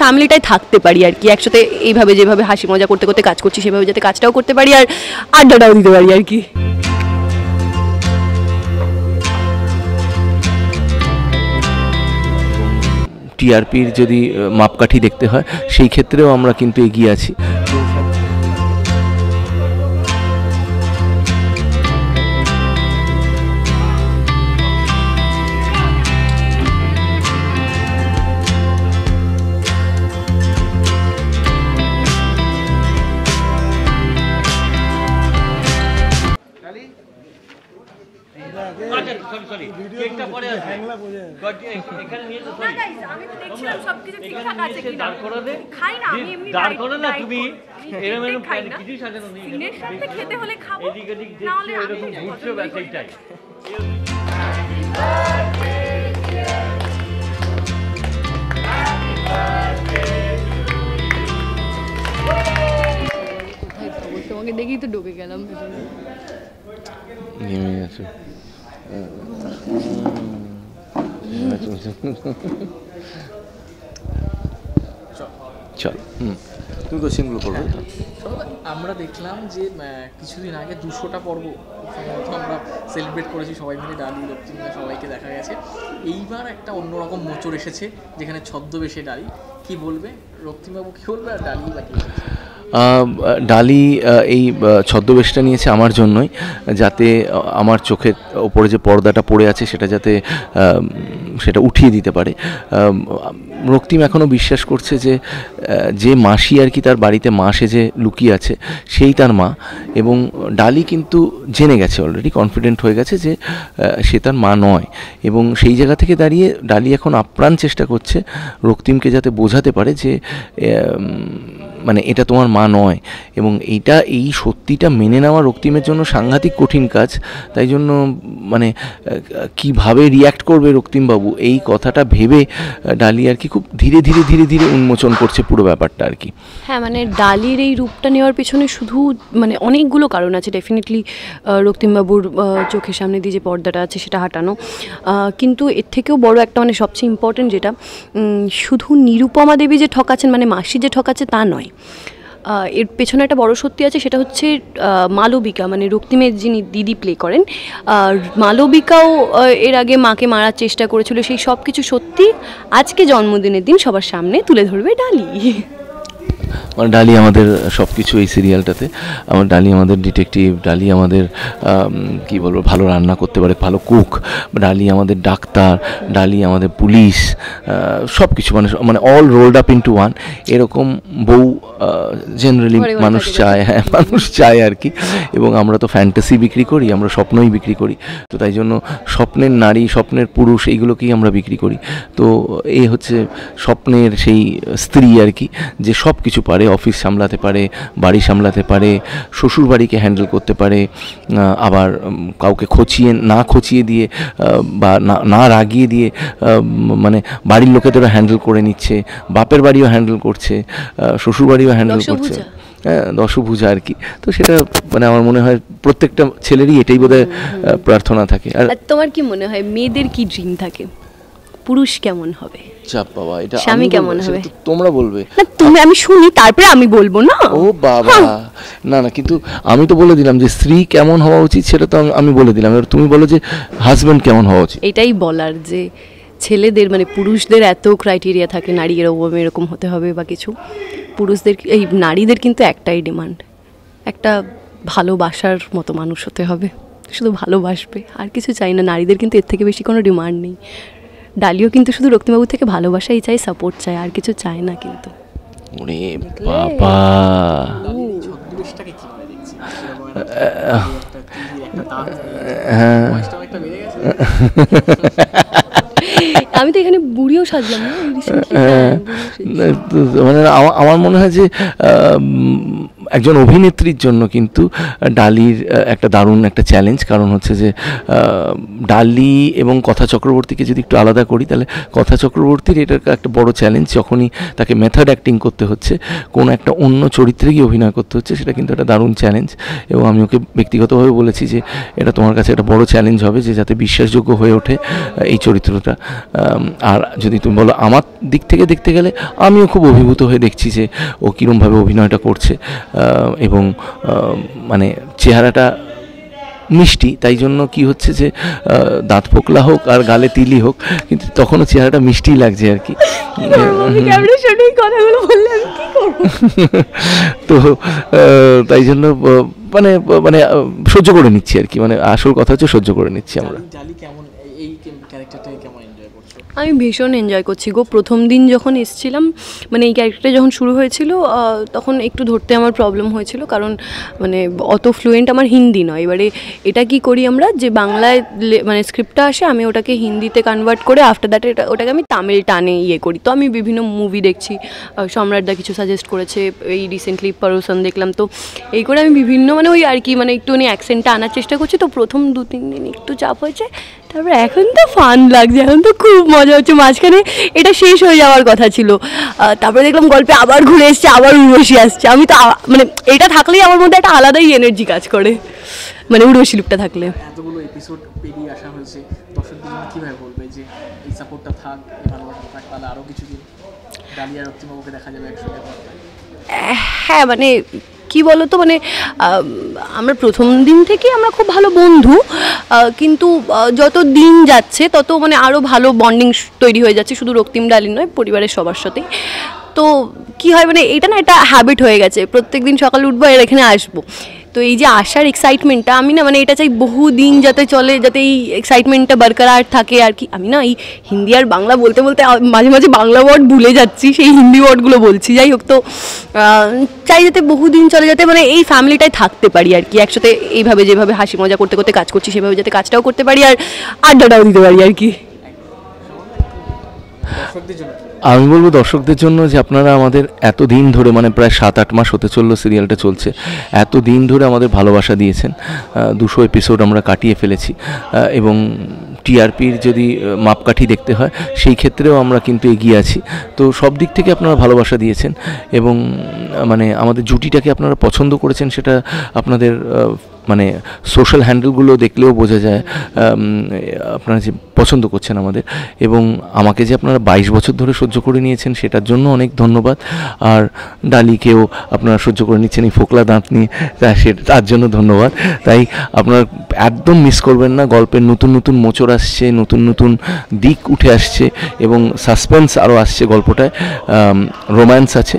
ফ্যামিলিটাই থাকতে পারি আর কি, একসাথে এইভাবে যেভাবে হাসি মজা করতে করতে কাজ করছি সেভাবে যাতে কাজটাও করতে পারি আর আড্ডাটাও দিতে পারি আর কি। টিআরপির যদি মাপকাঠি দেখতে হয় সেই ক্ষেত্রেও আমরা কিন্তু এগিয়ে আছি। তোমাকে দেখেই তো ঢুকে গেলাম। চল তুমি কোশ্চেনগুলো করবে। আমরা দেখলাম যে কিছুদিন আগে 200টা পর্ব সম্ভবত আমরা সেলিব্রেট করেছি সবাই মিলে, ডালি রক্তিমদা সবাইকে দেখা গেছে। এইবার একটা অন্যরকম মোচড় এসেছে যেখানে ছদ্মবেশে ডালি, কি বলবে রক্তিমবাবু, কি বলবে, আর ডালি বা কি? ডালি এই ছদ্মবেশটা নিয়েছে আমার জন্যই, যাতে আমার চোখের ওপরে যে পর্দাটা পড়ে আছে সেটা যাতে সেটা উঠিয়ে দিতে পারে। রক্তিম এখনও বিশ্বাস করছে যে যে মাসি আর কি তার বাড়িতে মা সেজে লুকিয়ে আছে সেই তার মা, এবং ডালি কিন্তু জেনে গেছে, অলরেডি কনফিডেন্ট হয়ে গেছে যে সে তার মা নয়, এবং সেই জায়গা থেকে দাঁড়িয়ে ডালি এখন আপ্রাণ চেষ্টা করছে রক্তিমকে যাতে বোঝাতে পারে যে মানে এটা তোমার মা নয়, এবং এই সত্যিটা মেনে নেওয়া রক্তিমের জন্য সাংঘাতিক কঠিন কাজ। তাই জন্য মানে কিভাবে রিয়্যাক্ট করবে রক্তিমবাবু এই কথাটা ভেবে ডালি আর কি খুব ধীরে ধীরে ধীরে ধীরে উন্মোচন করছে পুরো ব্যাপারটা আর কি। হ্যাঁ, মানে ডালির এই রূপটা নেওয়ার পেছনে শুধু মানে অনেকগুলো কারণ আছে। ডেফিনেটলি রক্তিমবাবুর চোখের সামনে দিয়ে যে পর্দাটা আছে সেটা হাঁটানো, কিন্তু এর থেকেও বড় একটা মানে সবচেয়ে ইম্পর্টেন্ট যেটা, শুধু নিরুপমা দেবী যে ঠকাচ্ছেন মানে মাসি যে ঠকাচ্ছে তা নয়, এর পেছনে একটা বড় সত্যি আছে, সেটা হচ্ছে মালবিকা মানে রক্তিমের যিনি দিদি প্লে করেন, মালবিকাও এর আগে মাকে মারার চেষ্টা করেছিল। সেই সব কিছু সত্যি আজকে জন্মদিনের দিন সবার সামনে তুলে ধরবে ডালি। মানে ডালি আমাদের সব কিছু এই সিরিয়ালটাতে, আমার ডালি আমাদের ডিটেকটিভ, ডালি আমাদের কি বলবো ভালো রান্না করতে পারে, ভালো কুক, ডালি আমাদের ডাক্তার, ডালি আমাদের পুলিশ, সব কিছু মানে all rolled up into one. এরকম বউ জেনারেলি মানুষ চায়, হ্যাঁ মানুষ চায় আর কি। এবং আমরা তো ফ্যান্টাসি বিক্রি করি, আমরা স্বপ্নই বিক্রি করি, তো তাই জন্য স্বপ্নের নারী, স্বপ্নের পুরুষ এইগুলোকেই আমরা বিক্রি করি। তো এই হচ্ছে স্বপ্নের সেই স্ত্রী আর কি, যে সব কিছু পারে, অফিস সামলাতে পারে, বাড়ি সামলাতে পারে, শ্বশুর বাড়িকে হ্যান্ডেল করতে পারে, আবার কাউকে খচিয়ে দিয়ে বা না রাগিয়ে দিয়ে মানে বাড়ির লোকেদেরও হ্যান্ডেল করে নিচ্ছে, বাপের বাড়িও হ্যান্ডেল করছে, শ্বশুর বাড়িও হ্যান্ডেল করছে, হ্যাঁ দশভুজা আর কি। তো সেটা মানে আমার মনে হয় প্রত্যেকটা ছেলেরই এটাই বোধহয় প্রার্থনা থাকে। আর তোমার কি মনে হয় মেয়েদের কি ড্রিম থাকে, পুরুষ কেমন হবে? চাপ বাবা, এটা স্বামী কেমন হবে তোমরা বলবে না, তুমি আমি শুনি তারপরে আমি বলবো না। ও বাবা, না না, কিন্তু আমি তো বলে দিলাম যে স্ত্রী কেমন হওয়া উচিত সেটা তো আমি বলে দিলাম, এবার তুমি বলো যে হাজবেন্ড কেমন হওয়া উচিত। এটাই বলার যে ছেলেদের মানে পুরুষদের এত ক্রাইটেরিয়া থাকে, নারী এরকম হতে হবে বা কিছু, পুরুষদের এই নারীদের কিন্তু একটাই ডিমান্ড, একটা ভালোবাসার মতো মানুষ হতে হবে, শুধু ভালোবাসবে, আর কিছু চাই না। নারীদের কিন্তু এর থেকে বেশি কোনো ডিমান্ড নেই। ডালিও কিন্তু শুধু রক্তিমবাবু থেকে ভালোবাসাই চাই, সাপোর্ট চাই, আর কিছু চায় না। কিন্তু ওরে বাবা, আমি তো এখানে বুড়িও সাজলাম না, মানে আমার মনে হয় যে একজন অভিনেত্রীর জন্য কিন্তু ডালির একটা দারুণ একটা চ্যালেঞ্জ, কারণ হচ্ছে যে ডালি এবং কথা চক্রবর্তীকে যদি একটু আলাদা করি, তাহলে কথা চক্রবর্তীর এটা একটা বড় চ্যালেঞ্জ, যখনই তাকে মেথড অ্যাক্টিং করতে হচ্ছে, কোনো একটা অন্য চরিত্রে গিয়ে অভিনয় করতে হচ্ছে, সেটা কিন্তু একটা দারুণ চ্যালেঞ্জ। এবং আমি ওকে ব্যক্তিগতভাবে বলেছি যে এটা তোমার কাছে একটা বড় চ্যালেঞ্জ হবে, যে যাতে বিশ্বাসযোগ্য হয়ে ওঠে এই চরিত্রটা। আর যদি তুমি বলো আমার দিক থেকে দেখতে গেলে, আমিও খুব অভিভূত হয়ে দেখছি যে ও কীরমভাবে অভিনয়টা করছে, এবং মানে চেহারাটা মিষ্টি, তাই জন্য কি হচ্ছে যে দাঁত পোকলা হোক আর গালে তিলি হোক, কিন্তু তখনও চেহারাটা মিষ্টিই লাগছে আর কি। তো তাই জন্য মানে মানে সহ্য করে নিচ্ছি আর কি, মানে আসল কথা হচ্ছে সহ্য করে নিচ্ছি আমরা। আমি ভীষণ এনজয় করছি গো। প্রথম দিন যখন এসেছিলাম, মানে এই ক্যারেক্টারটা যখন শুরু হয়েছিল, তখন একটু ধরতে আমার প্রবলেম হয়েছিল, কারণ মানে অত ফ্লুয়েন্ট আমার হিন্দি নয়। এবারে এটা কি করি আমরা, যে বাংলায় মানে স্ক্রিপ্টটা আসে, আমি ওটাকে হিন্দিতে কনভার্ট করে আফটার দ্যাট ওটাকে আমি তামিল টানে ইয়ে করি। তো আমি বিভিন্ন মুভি দেখছি, সম্রাটদা কিছু সাজেস্ট করেছে, এই রিসেন্টলি পারুসন দেখলাম, তো এই করে আমি বিভিন্ন মানে ওই আর কি মানে একটুখানি অ্যাকসেন্টটা আনার চেষ্টা করছি। তো প্রথম 2-3 দিন একটু চাপ হয়েছে, তারপর এখন তো ফান লাগছে, এখন তো খুব মজা হচ্ছে। মাঝখানে এটা শেষ হয়ে যাওয়ার কথা ছিল, তারপরে দেখলাম গল্পে আবার ঘুরে এসছে, আবার উর্বশী আসছে। আমি তো মানে এটা থাকলেই আমার মধ্যে একটা আলাদাই এনার্জি কাজ করে, মানে উর্বশী লুকটা থাকলে। এতগুলো এপিসোড পেরিয়ে আসা হয়েছে, দর্শকদের জন্য কীভাবে বলবে যে এই সাপোর্টটা থাক, এই ভালোবাসাটা থাক, তাহলে আরও কিছুদিন ডালি আর রক্তিমবাবুকে দেখা যাবে একসঙ্গে? হ্যাঁ, মানে কি বলতো, মানে আমরা প্রথম দিন থেকে আমরা খুব ভালো বন্ধু, কিন্তু যত দিন যাচ্ছে তত মানে আরও ভালো বন্ডিং তৈরি হয়ে যাচ্ছে, শুধু রক্তিম ডালি নয়, পরিবারের সবার সাথেই। তো কী হয়, মানে এটা না একটা হ্যাবিট হয়ে গেছে, প্রত্যেক দিন সকালে উঠবো আর এখানে আসবো। তো এই যে আসার এক্সাইটমেন্টটা, আমি না মানে এটা চাই বহু দিন যাতে চলে, যাতে এই এক্সাইটমেন্টটা বরকরার থাকে আর কি। আমি না এই হিন্দি আর বাংলা বলতে বলতে মাঝে মাঝে বাংলা ওয়ার্ড ভুলে যাচ্ছি, সেই হিন্দি ওয়ার্ডগুলো বলছি। যাই হোক, তো চাই যাতে বহুদিন চলে, যাতে মানে এই ফ্যামিলিটাই থাকতে পারি আর কি, একসাথে এইভাবে যেভাবে হাসি মজা করতে করতে কাজ করছি, সেভাবে যাতে কাজটাও করতে পারি আর আড্ডাটাও দিতে পারি আর কি। আমি বলবো দর্শকদের জন্য যে আপনারা আমাদের এত দিন ধরে, মানে প্রায় 7-8 মাস হতে চললো সিরিয়ালটা চলছে, এত দিন ধরে আমাদের ভালোবাসা দিয়েছেন। 200 এপিসোড আমরা কাটিয়ে ফেলেছি, এবং টিআরপির যদি মাপকাঠি দেখতে হয় সেই ক্ষেত্রেও আমরা কিন্তু এগিয়ে আছি। তো সব দিক থেকে আপনারা ভালোবাসা দিয়েছেন, এবং মানে আমাদের জুটিটাকে আপনারা পছন্দ করেছেন, সেটা আপনাদের মানে সোশ্যাল হ্যান্ডেলগুলো দেখলেও বোঝা যায় আপনারা যে পছন্দ করছেন আমাদের। এবং আমাকে যে আপনারা 22 বছর ধরে সহ্য করে নিয়েছেন, সেটার জন্য অনেক ধন্যবাদ। আর ডালিকেও আপনারা সহ্য করে নিচ্ছেন এই ফোকলা দাঁত নিয়ে, তার জন্য ধন্যবাদ। তাই আপনারা একদম মিস করবেন না, গল্পের নতুন নতুন মোচড় আসছে, নতুন নতুন দিক উঠে আসছে, এবং সাসপেন্স আরও আসছে গল্পটায়, রোম্যান্স আছে।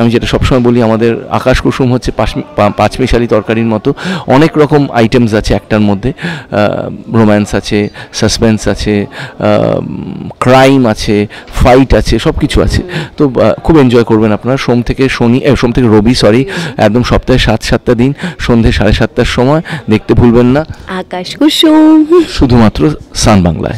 আমি যেটা সবসময় বলি, আমাদের আকাশ কুসুম হচ্ছে পাঁচমিশালি তরকারির মতো, অনেক রকম আইটেমস আছে একটার মধ্যে। রোম্যান্স আছে, সাসপেন্স আছে, ক্রাইম আছে, ফাইট আছে, সব কিছু আছে। তো খুব এনজয় করবেন আপনারা। সোম থেকে রবি একদম সপ্তাহে 7-7টা দিন সন্ধ্যে 7:30টার সময় দেখতে ভুলবেন না আকাশ কুসুম, শুধুমাত্র সান বাংলায়।